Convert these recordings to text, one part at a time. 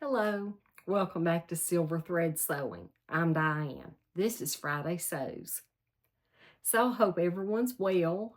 Hello, welcome back to Silver Thread Sewing. I'm Diane. This is Friday Sews. So I hope everyone's well,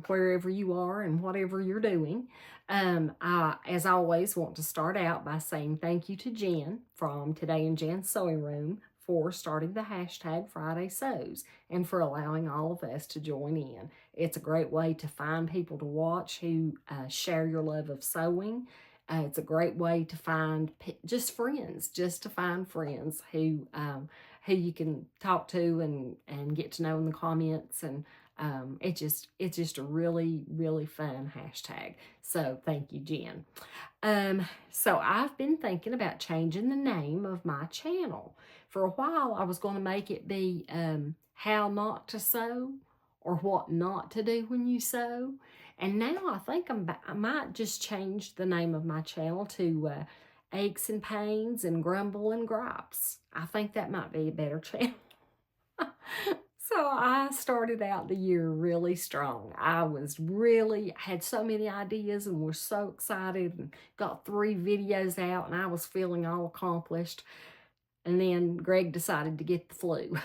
wherever you are and whatever you're doing. I, as always, want to start out by saying thank you to Jen from Today in Jen's Sewing Room for starting the hashtag Friday Sews and for allowing all of us to join in. It's a great way to find people to watch who share your love of sewing. It's a great way to find just friends, just to find friends who you can talk to and get to know in the comments, and it's just a really fun hashtag. So thank you, Jen. So I've been thinking about changing the name of my channel. For a while, I was going to make it be how not to sew or what not to do when you sew. And now I think I might just change the name of my channel to Aches and Pains and Grumble and Gripes. I think that might be a better channel. So I started out the year really strong. I had so many ideas and was so excited and got 3 videos out and I was feeling all accomplished. And then Greg decided to get the flu.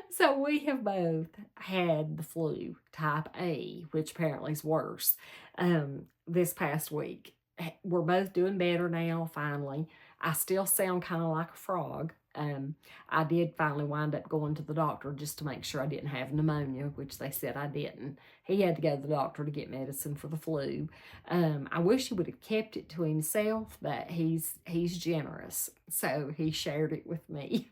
So we have both had the flu, type A, which apparently is worse, this past week. We're both doing better now, finally. I still sound kind of like a frog. I did finally wind up going to the doctor just to make sure I didn't have pneumonia, which they said I didn't. He had to go to the doctor to get medicine for the flu. I wish he would have kept it to himself, but he's generous, so he shared it with me.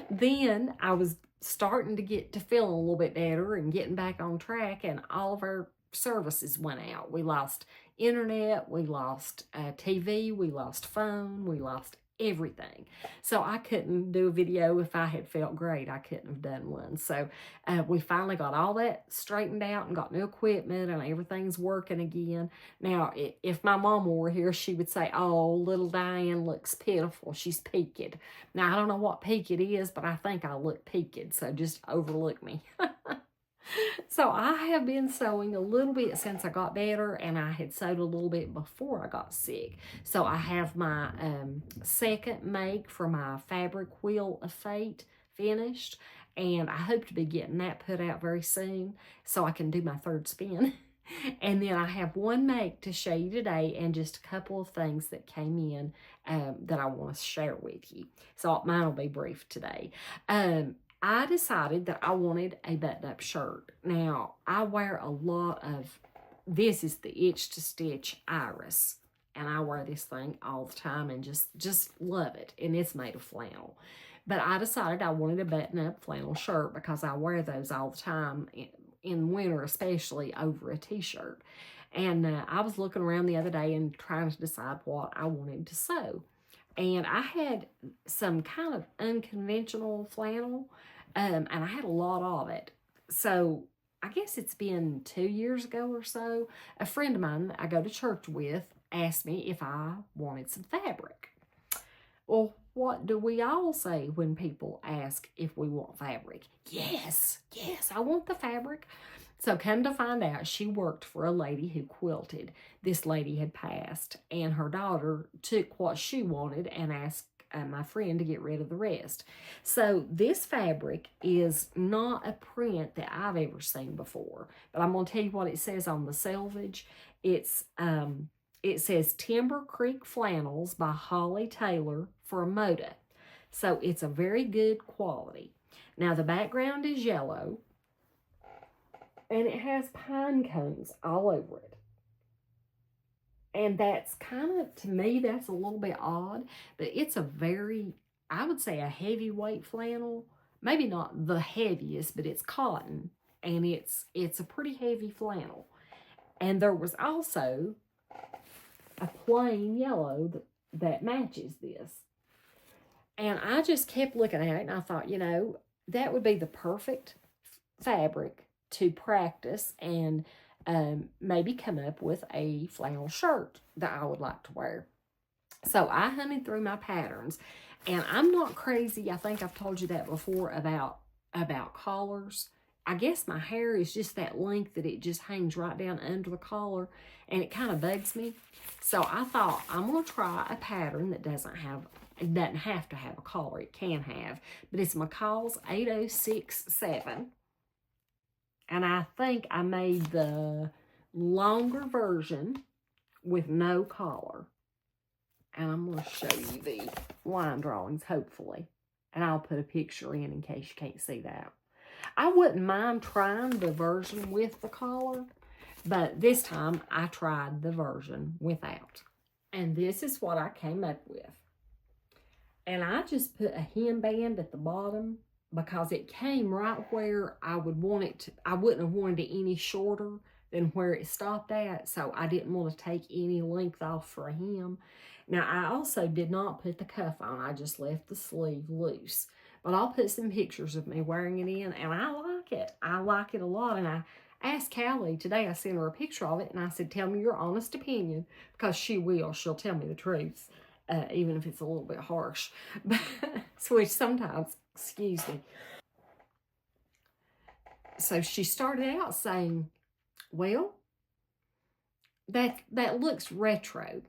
Then I was starting to get to feeling a little bit better and getting back on track, and all of our services went out. We lost internet, we lost TV, we lost phone, we lost everything. So I couldn't do a video if I had felt great. I couldn't have done one. So we finally got all that straightened out and got new equipment and everything's working again. Now, if my mama were here, she would say, oh, little Diane looks pitiful. She's peaked. Now, I don't know what peaked is, but I think I look peaked. So just overlook me. So I have been sewing a little bit since I got better, and I had sewed a little bit before I got sick. So I have my second make for my fabric wheel of fate finished, and I hope to be getting that put out very soon so I can do my third spin. And then I have one make to show you today and just a couple of things that came in that I want to share with you. So mine will be brief today. I decided that I wanted a button-up shirt. Now, I wear a lot of, this is the Itch to Stitch Iris, and I wear this thing all the time and just love it, and it's made of flannel. But I decided I wanted a button-up flannel shirt because I wear those all the time, in winter especially, over a t-shirt. And I was looking around the other day and trying to decide what I wanted to sew. And I had some kind of unconventional flannel, and I had a lot of it. So I guess it's been 2 years ago or so, a friend of mine that I go to church with asked me if I wanted some fabric. Well, what do we all say when people ask if we want fabric? Yes, I want the fabric. So come to find out, she worked for a lady who quilted. This lady had passed, and her daughter took what she wanted and asked my friend to get rid of the rest. So this fabric is not a print that I've ever seen before, but I'm going to tell you what it says on the selvage. It says Timber Creek Flannels by Holly Taylor for Moda. So it's a very good quality. Now the background is yellow, and it has pine cones all over it. And that's kind of, to me, that's a little bit odd, but it's a very, I would say, a heavyweight flannel. Maybe not the heaviest, but it's cotton, and it's a pretty heavy flannel. And there was also a plain yellow that matches this. And I just kept looking at it, and I thought, you know, that would be the perfect fabric to practice and maybe come up with a flannel shirt that I would like to wear. So I hunted through my patterns, and I'm not crazy. I think I've told you that before about collars I guess my hair is just that length that it just hangs right down under the collar, and it kind of bugs me. So I thought I'm going to try a pattern that doesn't have to have a collar. It can have, but it's McCalls 8067. And I think I made the longer version with no collar. And I'm going to show you the line drawings, hopefully. And I'll put a picture in case you can't see that. I wouldn't mind trying the version with the collar, but this time I tried the version without. And this is what I came up with. And I just put a hem band at the bottom because it came right where I would want it to. I wouldn't have wanted it any shorter than where it stopped at, so I didn't want to take any length off for a hem. Now, I also did not put the cuff on. I just left the sleeve loose. But I'll put some pictures of me wearing it in, and I like it. I like it a lot, and I asked Callie today, I sent her a picture of it, and I said, tell me your honest opinion, because she will. She'll tell me the truth, even if it's a little bit harsh. Which sometimes, excuse me. So she started out saying, well, that looks retro.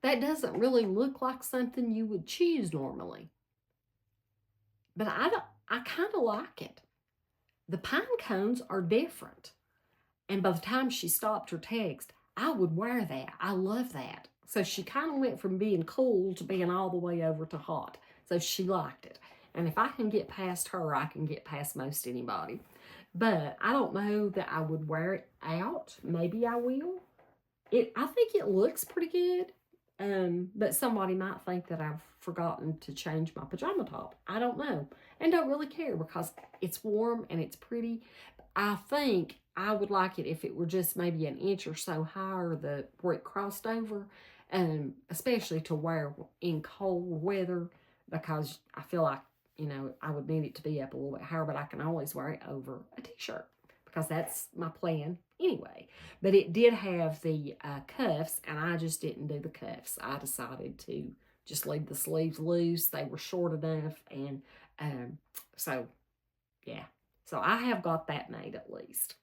That doesn't really look like something you would choose normally. But I kind of like it. The pine cones are different. And by the time she stopped her text, I would wear that. I love that. So she kind of went from being cool to being all the way over to hot. So she liked it. And if I can get past her, I can get past most anybody. But I don't know that I would wear it out. Maybe I will. I think it looks pretty good. But somebody might think that I've forgotten to change my pajama top. I don't know. And don't really care because it's warm and it's pretty. I think I would like it if it were just maybe an inch or so higher where it crossed over. Especially to wear in cold weather because I feel like, I would need it to be up a little bit higher, but I can always wear it over a t-shirt because that's my plan anyway. But it did have the cuffs, and I just didn't do the cuffs. I decided to just leave the sleeves loose. They were short enough, and so, yeah. So I have got that made at least.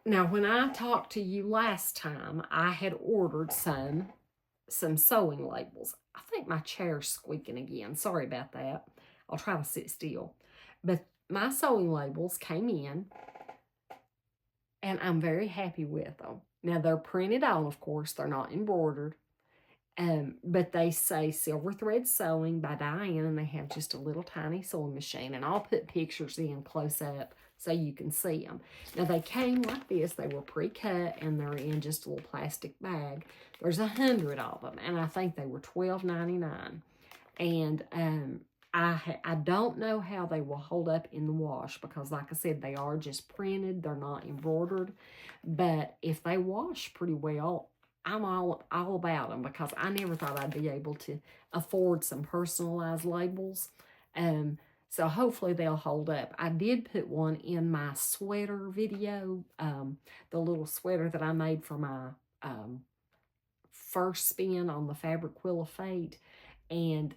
Now, when I talked to you last time, I had ordered some sewing labels. I think my chair's squeaking again. Sorry about that. I'll try to sit still. But my sewing labels came in, and I'm very happy with them. Now, they're printed on, of course. They're not embroidered. But they say Silver Thread Sewing by Diane, and they have just a little tiny sewing machine. And I'll put pictures in close up so you can see them. Now, they came like this. They were pre-cut, and they're in just a little plastic bag. There's 100 of them, and I think they were $12.99. And I don't know how they will hold up in the wash because, like I said, they are just printed. They're not embroidered. But if they wash pretty well, I'm all about them because I never thought I'd be able to afford some personalized labels. So hopefully they'll hold up. I did put one in my sweater video, the little sweater that I made for my first spin on the Fabric Wheel of Fate. And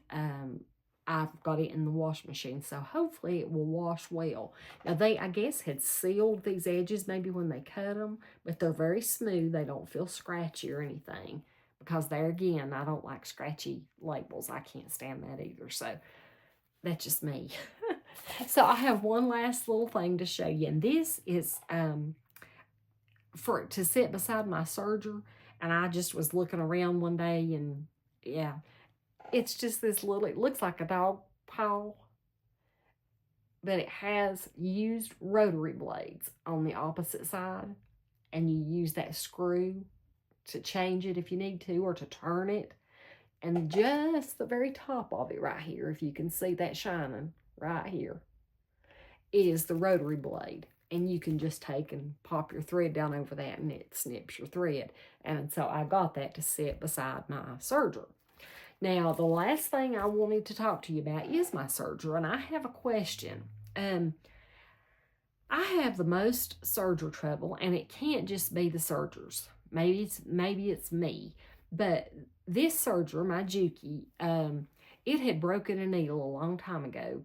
I've got it in the wash machine, so hopefully it will wash well. Now, they, I guess, had sealed these edges maybe when they cut them, but they're very smooth. They don't feel scratchy or anything because there, again, I don't like scratchy labels. I can't stand that either, so that's just me. So I have one last little thing to show you, and this is to sit beside my Serger, and I just was looking around one day, and yeah, it's just this little, it looks like a dog paw, but it has used rotary blades on the opposite side, and you use that screw to change it if you need to, or to turn it. And just the very top of it right here, if you can see that shining right here, is the rotary blade. And you can just take and pop your thread down over that, and it snips your thread. And so I got that to sit beside my Serger. Now, the last thing I wanted to talk to you about is my Serger, and I have a question. I have the most Serger trouble, and it can't just be the Sergers. Maybe it's me, but this Serger, my Juki, it had broken a needle a long time ago,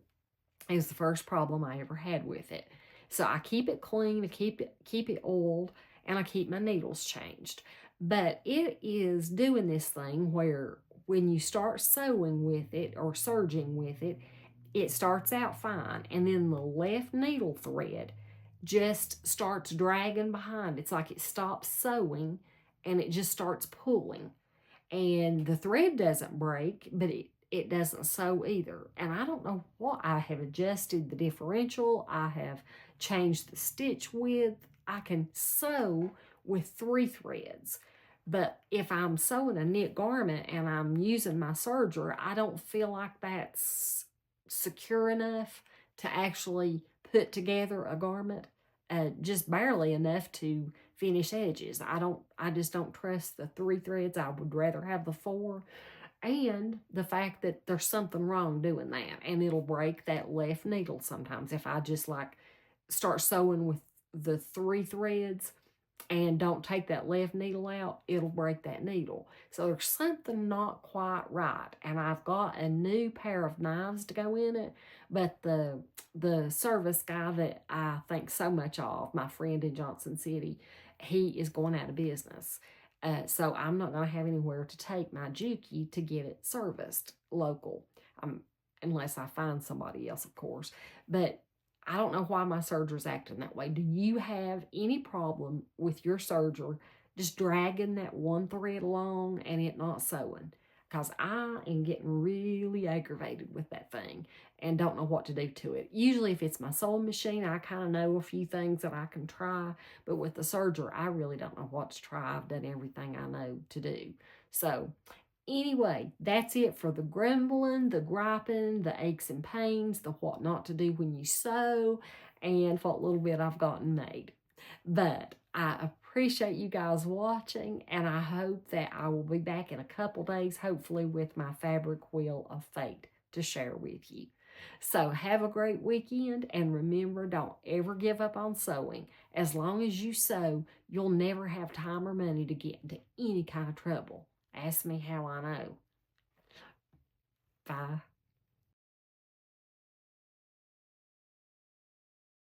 Is the first problem I ever had with it. So I keep it clean, I keep it oiled, and I keep my needles changed. But it is doing this thing where when you start sewing with it or serging with it, it starts out fine, and then the left needle thread just starts dragging behind. It's like it stops sewing and it just starts pulling, and the thread doesn't break, but it doesn't sew either. And I don't know what. I have adjusted the differential, I have changed the stitch width. I can sew with 3 threads. But if I'm sewing a knit garment and I'm using my serger, I don't feel like that's secure enough to actually put together a garment, just barely enough to finish edges. I just don't trust the 3 threads. I would rather have the 4. And the fact that there's something wrong doing that, and it'll break that left needle sometimes if I just like start sewing with the 3 threads and don't take that left needle out, it'll break that needle. So there's something not quite right. And I've got a new pair of knives to go in it, but the service guy that I think so much of, my friend in Johnson City, he is going out of business. So I'm not going to have anywhere to take my Juki to get it serviced local, um, unless I find somebody else, of course. But I don't know why my serger's acting that way. Do you have any problem with your serger just dragging that one thread along and it not sewing? Because I am getting really aggravated with that thing and don't know what to do to it. Usually if it's my sewing machine, I kind of know a few things that I can try. But with the serger, I really don't know what to try. I've done everything I know to do. So anyway, that's it for the grumbling, the griping, the aches and pains, the what not to do when you sew, and what little bit I've gotten made. But I appreciate you guys watching, and I hope that I will be back in a couple days, hopefully with my fabric wheel of fate to share with you. So have a great weekend, and remember, don't ever give up on sewing. As long as you sew, you'll never have time or money to get into any kind of trouble. Ask me how I know. Bye.